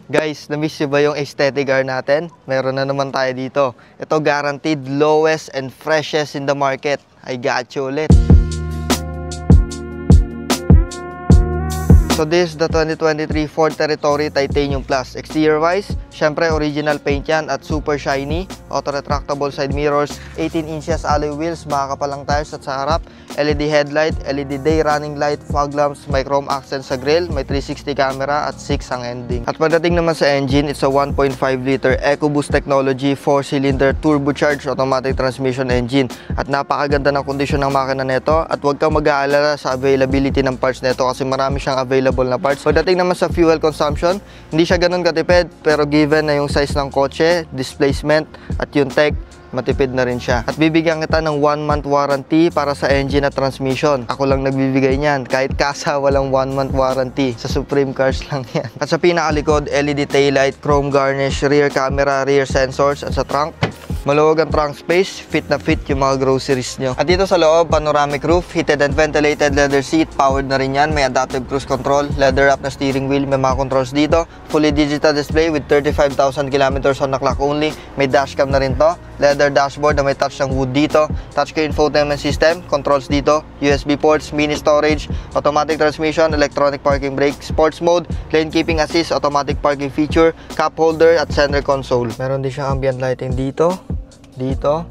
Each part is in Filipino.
Guys, na-miss nyo ba yung aesthetic car natin? Meron na naman tayo dito. Ito guaranteed lowest and freshest in the market. I got you ulit. So this is the 2023 Ford Territory Titanium Plus. Exterior wise, syempre original paint yan at super shiny. Auto retractable side mirrors, 18 inches alloy wheels, makakapalang tires at sa harap, LED headlight, LED day running light, fog lamps, may chrome accent sa grille, may 360 camera at 6 ang ending. At pagdating naman sa engine, it's a 1.5 liter EcoBoost technology 4-cylinder turbocharged automatic transmission engine. At napakaganda ng kondisyon ng makina nito at huwag kang mag-aalala sa availability ng parts nito kasi marami siyang available na parts. Pagdating naman sa fuel consumption, hindi siya ganun katipid pero given na yung size ng kotse, displacement at yung tech, matipid na rin siya. At bibigyan kita ng 1-month warranty para sa engine at transmission. Ako lang nagbibigay niyan. Kahit kasa, walang 1-month warranty. Sa Supreme Cars lang yan. At sa pinakalikod, LED taillight, chrome garnish, rear camera, rear sensors. At sa trunk, maluwag ang trunk space, fit na fit yung mga groceries nyo. At dito sa loob, panoramic roof, heated and ventilated leather seat, powered na rin yan, may adaptive cruise control, leather wrap na steering wheel, may mga controls dito, fully digital display with 35,000 kilometers on the clock only, may dashcam na rin to, leather dashboard na may touch ng wood dito, touchscreen infotainment system, controls dito, USB ports, mini storage, automatic transmission, electronic parking brake, sports mode, lane keeping assist, automatic parking feature, cup holder at center console. Meron din siyang ambient lighting dito, dito,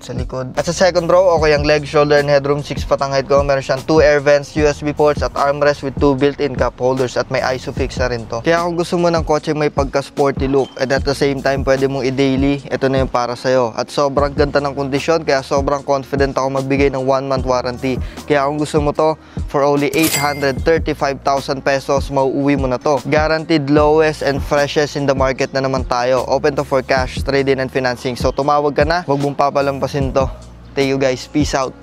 at sa likod. At sa second row, okay ang leg, shoulder, and headroom. 6 patang height ko. Meron siyang 2 air vents, USB ports, at armrest with 2 built-in cup holders. At may ISOFIX na rin to. Kaya kung gusto mo ng kotse may pagka-sporty look and at the same time pwede mong i-daily, ito na yung para sa'yo. At sobrang ganda ng kondisyon, kaya sobrang confident ako magbigay ng 1-month warranty. Kaya kung gusto mo to, for only 835,000 pesos, mauuwi mo na to. Guaranteed lowest and freshest in the market na naman tayo. Open to for cash, trade-in, and financing. So tumawag ka na, huwag mong papalampasin to. Thank you guys. Peace out.